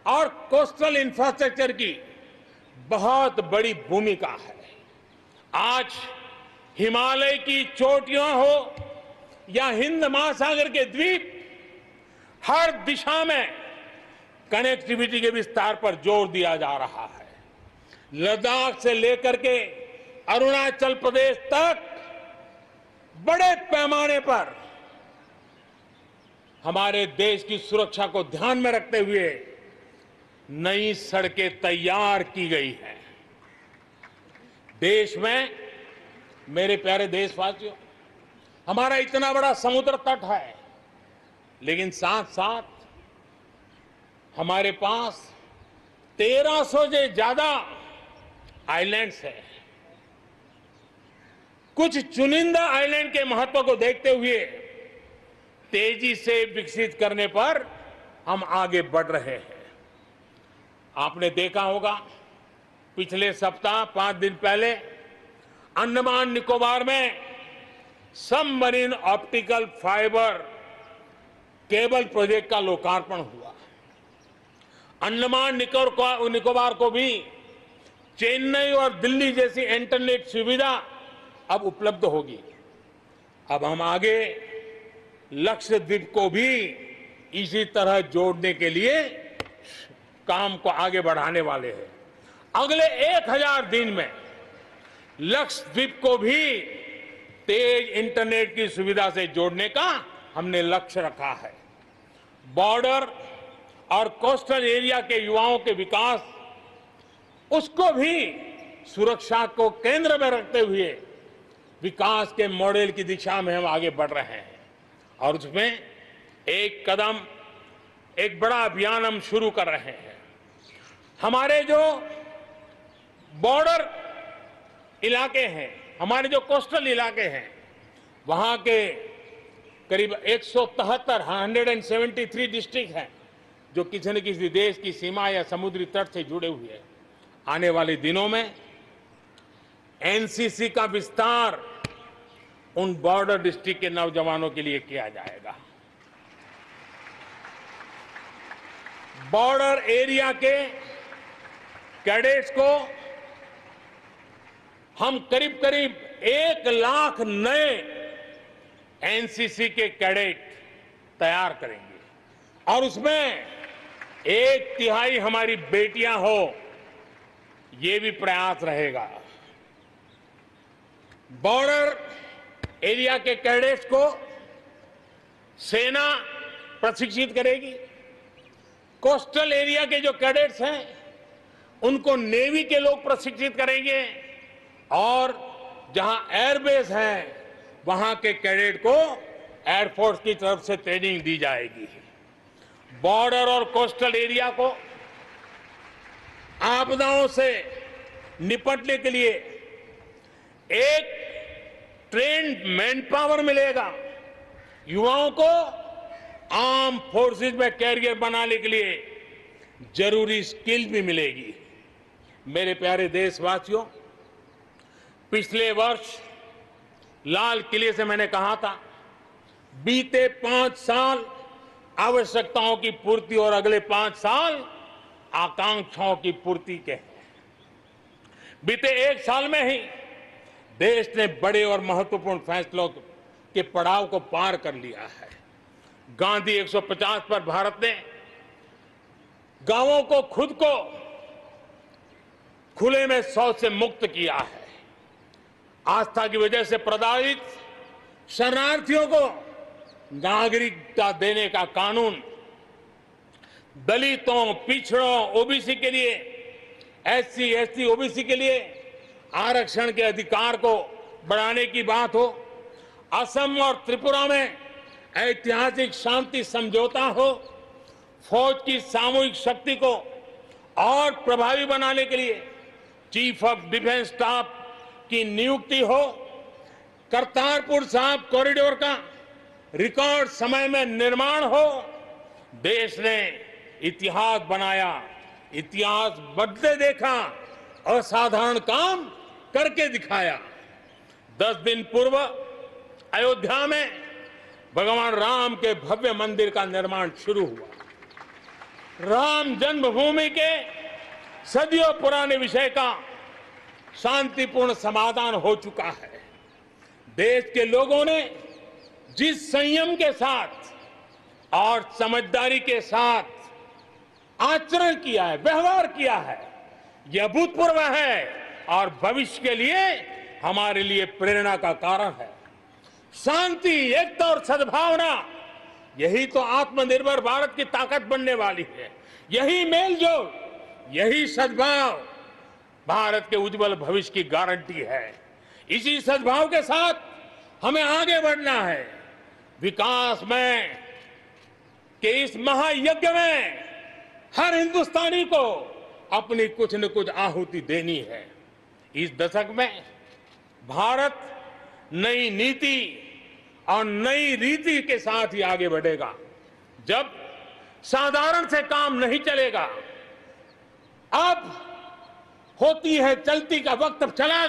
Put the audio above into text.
और coastal infrastructure की बहुत बड़ी भूमिका है। आज हिमालय की चोटियां हो या हिंद महासागर के द्वीप, हर दिशा में कनेक्टिविटी के विस्तार पर जोर दिया जा रहा है। लद्दाख से लेकर के अरुणाचल प्रदेश तक बड़े पैमाने पर हमारे देश की सुरक्षा को ध्यान में रखते हुए नई सड़कें तैयार की गई हैं। देश में, मेरे प्यारे देशवासियों, हमारा इतना बड़ा समुद्र तट है, लेकिन साथ साथ हमारे पास 1300 से ज्यादा आइलैंड्स हैं। कुछ चुनिंदा आइलैंड के महत्व को देखते हुए तेजी से विकसित करने पर हम आगे बढ़ रहे हैं। आपने देखा होगा, पिछले सप्ताह 5 दिन पहले अंडमान निकोबार में submarine optical fibre cable project का लोकार्पण हुआ। अंडमान निकोबार को भी चेन्नई और दिल्ली जैसी इंटरनेट सुविधा अब उपलब्ध होगी। अब हम आगे लक्षद्वीप को भी इसी तरह जोड़ने के लिए काम को आगे बढ़ाने वाले हैं। अगले 1000 दिन में लक्षद्वीप को भी तेज इंटरनेट की सुविधा से जोड़ने का हमने लक्ष्य रखा है। बॉर्डर और कोस्टल एरिया के युवाओं के विकास, उसको भी सुरक्षा को केंद्र में रखते हुए विकास के मॉडल की दिशा में हम आगे बढ़ रहे हैं। और उसमें एक कदम, एक बड़ा अभियान हम शुरू कर रहे हैं। हमारे जो बॉर्डर इलाके हैं, हमारे जो कोस्टल इलाके हैं, वहां के करीब 173 डिस्ट्रिक्ट हैं जो किसी न किसी देश की सीमा या समुद्री तट से जुड़े हुए हैं। आने वाले दिनों में एनसीसी का विस्तार उन बॉर्डर डिस्ट्रिक्ट के नौजवानों के लिए किया जाएगा। बॉर्डर एरिया के कैडेट्स को हम करीब करीब 1 लाख नए एनसीसी के कैडेट तैयार करेंगे और उसमें 1/3 हमारी बेटियां हो, ये भी प्रयास रहेगा। बॉर्डर एरिया के कैडेट्स को सेना प्रशिक्षित करेगी। कोस्टल एरिया के जो कैडेट्स हैं उनको नेवी के लोग प्रशिक्षित करेंगे और जहां एयरबेस है वहां के कैडेट को एयरफोर्स की तरफ से ट्रेनिंग दी जाएगी। बॉर्डर और कोस्टल एरिया को आपदाओं से निपटने के लिए एक ट्रेन्ड मैन पावर मिलेगा। युवाओं को आर्म फोर्सेस में कैरियर बनाने के लिए जरूरी स्किल भी मिलेगी। मेरे प्यारे देशवासियों, पिछले वर्ष लाल किले से मैंने कहा था, बीते 5 साल आवश्यकताओं की पूर्ति और अगले 5 साल आकांक्षाओं की पूर्ति के हैं। बीते 1 साल में ही देश ने बड़े और महत्वपूर्ण फैसलों के पड़ाव को पार कर लिया है। गांधी 150 पर भारत ने गांवों को खुद को खुले में शौच से मुक्त किया है। आस्था की वजह से प्रताड़ित शरणार्थियों को नागरिकता देने का कानून, दलितों, पिछड़ों, ओबीसी के लिए, एससी, एसटी, ओबीसी के लिए आरक्षण के अधिकार को बढ़ाने की बात हो, असम और त्रिपुरा में ऐतिहासिक शांति समझौता हो, फौज की सामूहिक शक्ति को और प्रभावी बनाने के लिए चीफ ऑफ डिफेंस स्टाफ की नियुक्ति हो, करतारपुर साहिब कॉरिडोर का रिकॉर्ड समय में निर्माण हो। देश ने इतिहास बनाया, इतिहास बदले देखा, असाधारण काम करके दिखाया। 10 दिन पूर्व अयोध्या में भगवान राम के भव्य मंदिर का निर्माण शुरू हुआ। राम जन्मभूमि के सदियों पुराने विषय का शांतिपूर्ण समाधान हो चुका है। देश के लोगों ने जिस संयम के साथ और समझदारी के साथ आचरण किया है, व्यवहार किया है, यह अभूतपूर्व है और भविष्य के लिए हमारे लिए प्रेरणा का कारण है। शांति, एकता और सद्भावना, यही तो आत्मनिर्भर भारत की ताकत बनने वाली है। यही मेलजोल, यही सद्भाव भारत के उज्जवल भविष्य की गारंटी है। इसी सद्भाव के साथ हमें आगे बढ़ना है। विकास में के इस महायज्ञ में हर हिंदुस्तानी को अपनी कुछ न कुछ आहुति देनी है। इस दशक में भारत नई नीति और नई रीति के साथ ही आगे बढ़ेगा। जब साधारण से काम नहीं चलेगा, अब होती है चलती का वक्त, अब चला